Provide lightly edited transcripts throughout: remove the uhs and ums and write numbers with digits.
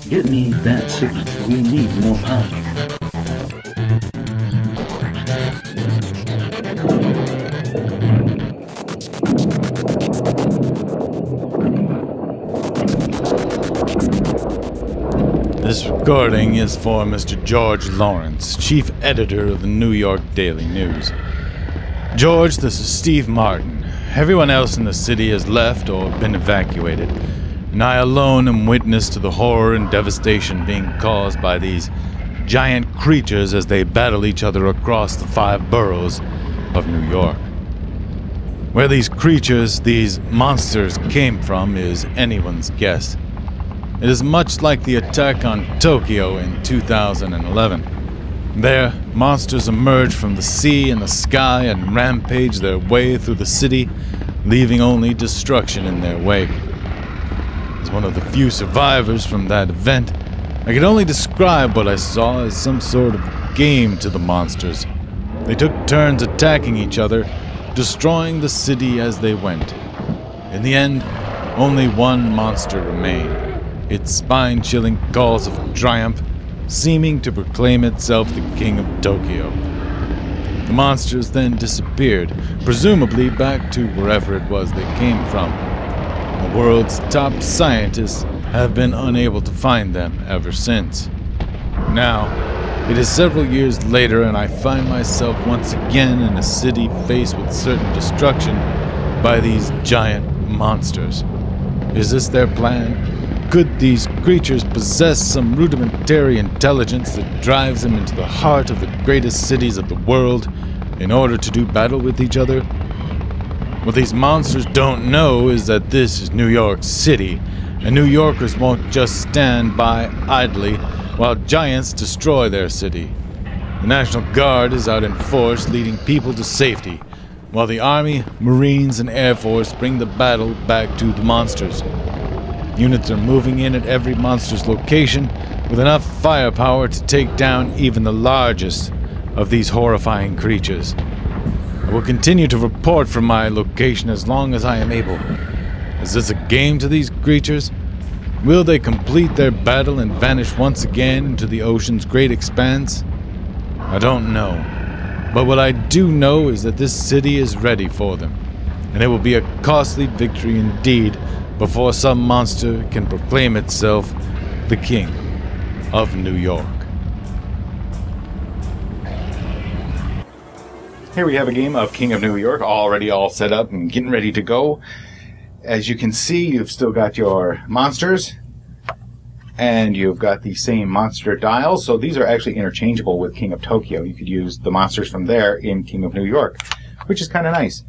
Get me that signal. We need more power. This recording is for Mr. George Lawrence, Chief Editor of the New York Daily News. George, this is Steve Martin. Everyone else in the city has left or been evacuated, and I alone am witness to the horror and devastation being caused by these giant creatures as they battle each other across the 5 boroughs of New York. Where these creatures, these monsters, came from is anyone's guess. It is much like the attack on Tokyo in 2011. There, monsters emerged from the sea and the sky and rampaged their way through the city, leaving only destruction in their wake. As one of the few survivors from that event, I could only describe what I saw as some sort of game to the monsters. They took turns attacking each other, destroying the city as they went. In the end, only one monster remained. Its spine-chilling calls of triumph, seeming to proclaim itself the king of Tokyo. The monsters then disappeared, presumably back to wherever it was they came from. The world's top scientists have been unable to find them ever since. Now, it is several years later and I find myself once again in a city faced with certain destruction by these giant monsters. Is this their plan? Could these creatures possess some rudimentary intelligence that drives them into the heart of the greatest cities of the world in order to do battle with each other? What these monsters don't know is that this is New York City, and New Yorkers won't just stand by idly while giants destroy their city. The National Guard is out in force leading people to safety, while the Army, Marines, and Air Force bring the battle back to the monsters. Units are moving in at every monster's location with enough firepower to take down even the largest of these horrifying creatures. I will continue to report from my location as long as I am able. Is this a game to these creatures? Will they complete their battle and vanish once again into the ocean's great expanse? I don't know. But what I do know is that this city is ready for them, and it will be a costly victory indeed before some monster can proclaim itself the king of New York. Here we have a game of King of New York already all set up and getting ready to go. As you can see, you've still got your monsters and you've got the same monster dials, so these are actually interchangeable with King of Tokyo. You could use the monsters from there in King of New York, which is kind of nice.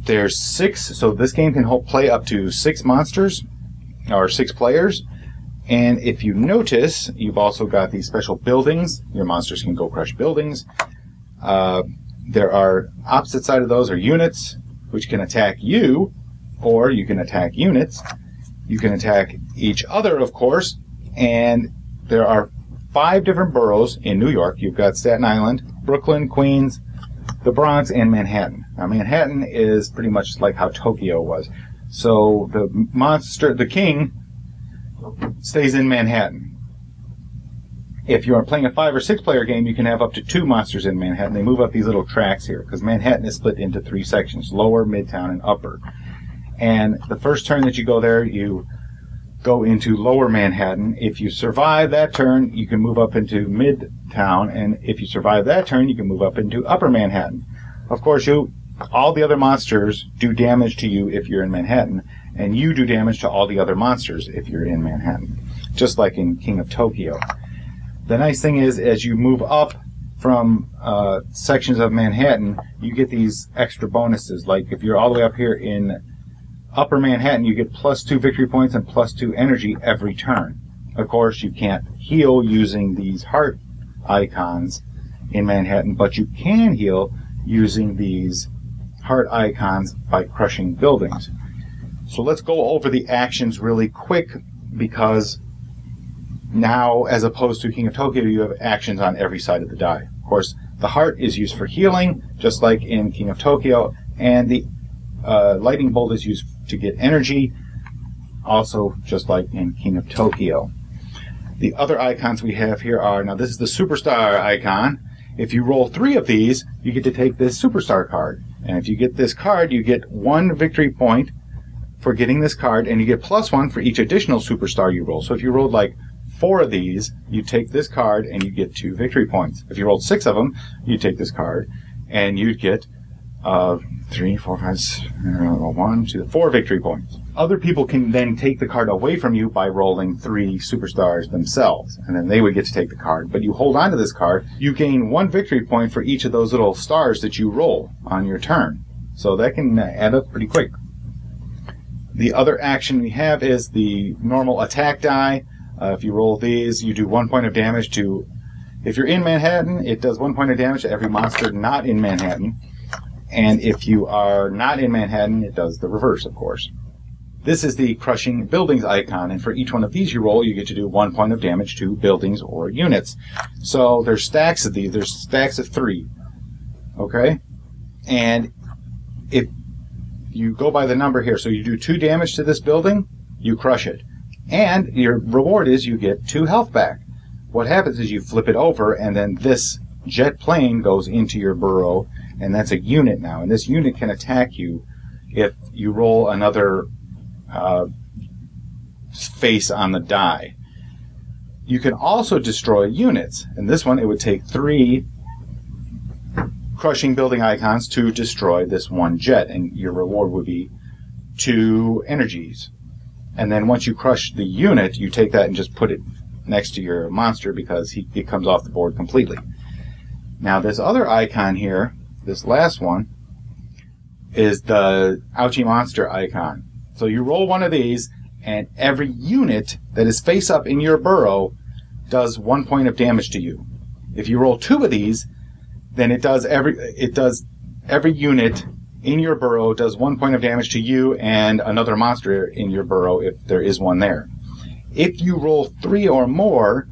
There's 6, so this game can play up to 6 monsters, or 6 players. And if you notice, you've also got these special buildings. Your monsters can go crush buildings. There are, opposite side of those are units, which can attack you, or you can attack units. You can attack each other, of course, and there are 5 different boroughs in New York. You've got Staten Island, Brooklyn, Queens, the Bronx, and Manhattan. Now, Manhattan is pretty much like how Tokyo was. So the king, stays in Manhattan. If you're playing a 5 or 6 player game, you can have up to 2 monsters in Manhattan. They move up these little tracks here, because Manhattan is split into 3 sections, lower, midtown, and upper. And the first turn that you go there, you go into lower Manhattan. If you survive that turn, you can move up into midtown, and if you survive that turn, you can move up into upper Manhattan. Of course, all the other monsters do damage to you if you're in Manhattan, and you do damage to all the other monsters if you're in Manhattan, just like in King of Tokyo. The nice thing is, as you move up from sections of Manhattan, you get these extra bonuses. Like if you're all the way up here in upper Manhattan, you get +2 victory points and +2 energy every turn. Of course, you can't heal using these heart icons in Manhattan, but you can heal using these heart icons by crushing buildings. So let's go over the actions really quick, because now, as opposed to King of Tokyo, you have actions on every side of the die. Of course, the heart is used for healing, just like in King of Tokyo, and the lightning bolt is used to get energy. also just like in King of Tokyo. The other icons we have here are, now this is the Superstar icon. If you roll 3 of these, you get to take this Superstar card. And if you get this card, you get 1 victory point for getting this card, and you get +1 for each additional Superstar you roll. So if you rolled like 4 of these, you take this card and you get 2 victory points. If you rolled 6 of them, you take this card and you'd get 3, 4, 5, 1, 2, 4 victory points. Other people can then take the card away from you by rolling 3 Superstars themselves, and then they would get to take the card. But you hold on to this card, you gain 1 victory point for each of those little stars that you roll on your turn. So that can add up pretty quick. The other action we have is the normal attack die. If you roll these, you do 1 point of damage to... If you're in Manhattan, it does 1 point of damage to every monster not in Manhattan. And if you are not in Manhattan, it does the reverse, of course. This is the crushing buildings icon, and for each one of these you roll, you get to do 1 point of damage to buildings or units. So there's stacks of these. There's stacks of 3. Okay? And if you go by the number here, so you do 2 damage to this building, you crush it. And your reward is you get 2 health back. What happens is you flip it over, and then this jet plane goes into your burrow, and that's a unit now. And this unit can attack you if you roll another face on the die. You can also destroy units. And this one, it would take 3 crushing building icons to destroy this 1 jet, and your reward would be 2 energies. And then once you crush the unit, you take that and just put it next to your monster because it comes off the board completely. Now this other icon here, this last one, is the Ouchie Monster icon. So you roll 1 of these, and every unit that is face up in your burrow does 1 point of damage to you. If you roll 2 of these, then it does every unit in your burrow does 1 point of damage to you and another monster in your burrow if there is one there. If you roll 3 or more,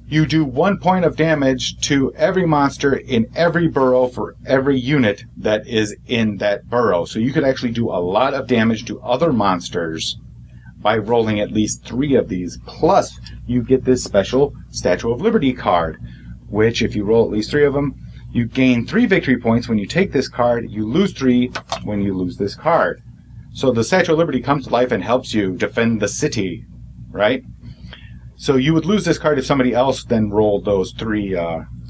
you do 1 point of damage to every monster in every burrow for every unit that is in that burrow. So you could actually do a lot of damage to other monsters by rolling at least 3 of these. Plus, you get this special Statue of Liberty card, which if you roll at least 3 of them, you gain 3 victory points when you take this card. You lose 3 when you lose this card. So the Statue of Liberty comes to life and helps you defend the city, right? So you would lose this card if somebody else then rolled those 3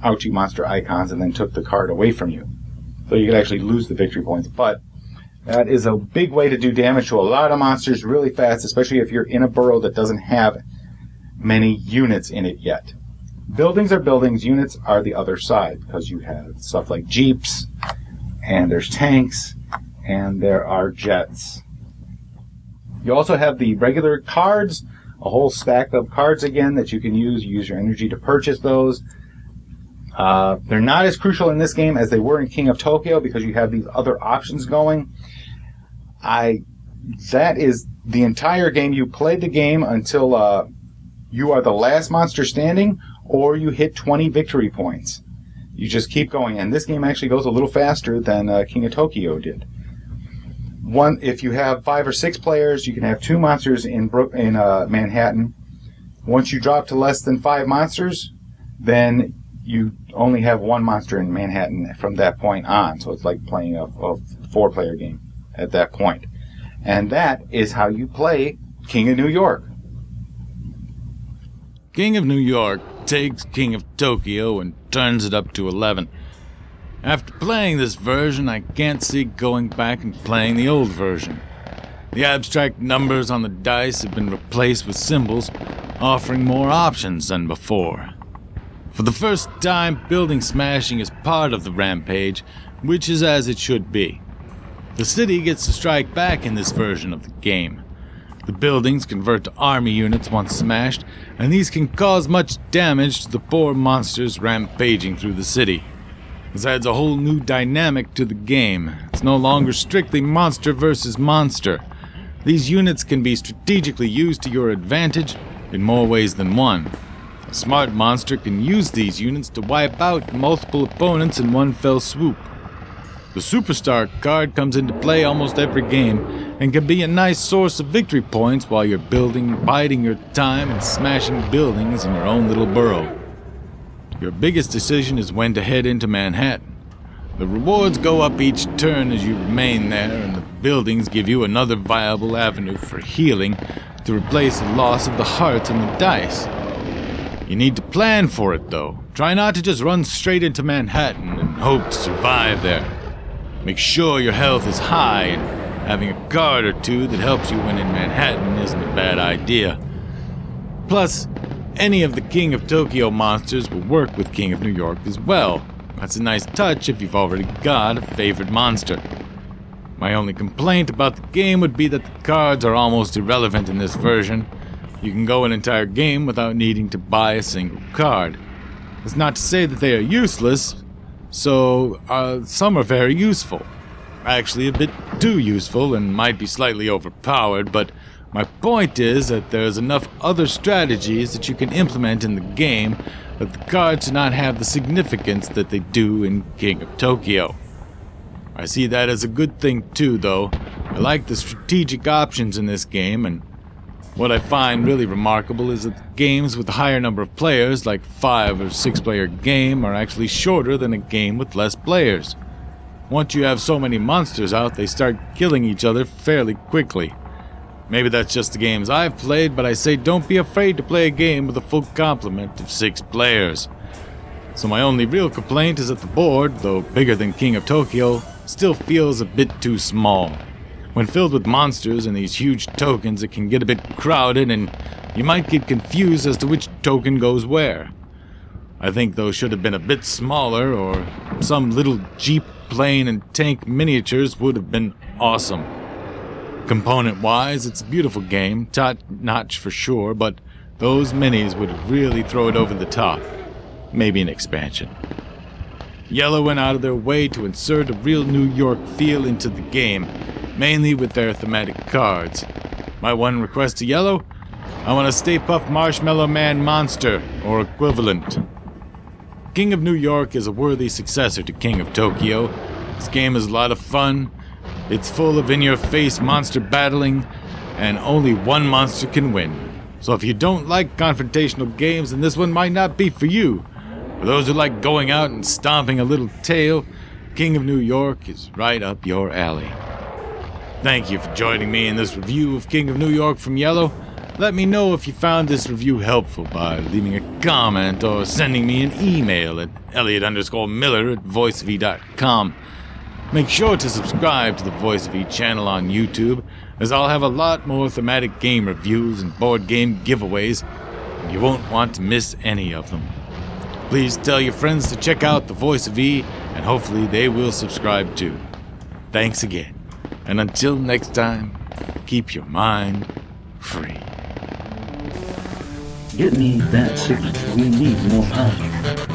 Ouchie Monster icons and then took the card away from you. So you could actually lose the victory points. But that is a big way to do damage to a lot of monsters really fast, especially if you're in a burrow that doesn't have many units in it yet. Buildings are buildings, units are the other side, because you have stuff like jeeps, and there's tanks, and there are jets. You also have the regular cards, a whole stack of cards again that you can use. You use your energy to purchase those. They're not as crucial in this game as they were in King of Tokyo because you have these other options going. That is the entire game. You played the game until you are the last monster standing, or you hit 20 victory points. You just keep going, and this game actually goes a little faster than King of Tokyo did. If you have 5 or 6 players, you can have 2 monsters in Manhattan. Once you drop to less than 5 monsters, then you only have 1 monster in Manhattan from that point on. So it's like playing a 4-player game at that point. And that is how you play King of New York. King of New York takes King of Tokyo and turns it up to 11. After playing this version, I can't see going back and playing the old version. The abstract numbers on the dice have been replaced with symbols, offering more options than before. For the first time, building smashing is part of the rampage, which is as it should be. The city gets to strike back in this version of the game. The buildings convert to army units once smashed, and these can cause much damage to the 4 monsters rampaging through the city. This adds a whole new dynamic to the game. It's no longer strictly monster versus monster. These units can be strategically used to your advantage in more ways than one. A smart monster can use these units to wipe out multiple opponents in one fell swoop. The Superstar card comes into play almost every game and can be a nice source of victory points while you're biding your time and smashing buildings in your own little borough. Your biggest decision is when to head into Manhattan. The rewards go up each turn as you remain there, and the buildings give you another viable avenue for healing to replace the loss of the hearts and the dice. You need to plan for it, though. Try not to just run straight into Manhattan and hope to survive there. Make sure your health is high, and having a card or two that helps you when in Manhattan isn't a bad idea. Plus, any of the King of Tokyo monsters will work with King of New York as well. That's a nice touch if you've already got a favorite monster. My only complaint about the game would be that the cards are almost irrelevant in this version. You can go an entire game without needing to buy a single card. That's not to say that they are useless, so some are very useful. Actually a bit too useful and might be slightly overpowered, but my point is that there's enough other strategies that you can implement in the game, but the cards do not have the significance that they do in King of Tokyo. I see that as a good thing too, though. I like the strategic options in this game, and what I find really remarkable is that the games with a higher number of players, like 5 or 6 player game, are actually shorter than a game with less players. Once you have so many monsters out, they start killing each other fairly quickly. Maybe that's just the games I've played, but I say don't be afraid to play a game with a full complement of 6 players. So my only real complaint is that the board, though bigger than King of Tokyo, still feels a bit too small. When filled with monsters and these huge tokens, it can get a bit crowded and you might get confused as to which token goes where. I think those should have been a bit smaller, or some little Jeep, plane, and tank miniatures would have been awesome. Component-wise, it's a beautiful game, top-notch for sure, but those minis would really throw it over the top. Maybe an expansion. Iello went out of their way to insert a real New York feel into the game, mainly with their thematic cards. My one request to Iello? I want a Stay Puft Marshmallow Man monster, or equivalent. King of New York is a worthy successor to King of Tokyo. This game is a lot of fun. It's full of in-your-face monster battling, and only one monster can win. So if you don't like confrontational games, then this one might not be for you. For those who like going out and stomping a little tail, King of New York is right up your alley. Thank you for joining me in this review of King of New York from Iello. Let me know if you found this review helpful by leaving a comment or sending me an email at Elliott_Miller@voiceofe.com. Make sure to subscribe to the Voice of E channel on YouTube, as I'll have a lot more thematic game reviews and board game giveaways, and you won't want to miss any of them. Please tell your friends to check out the Voice of E, and hopefully they will subscribe too. Thanks again, and until next time, keep your mind free. Get me that 6. We need more power.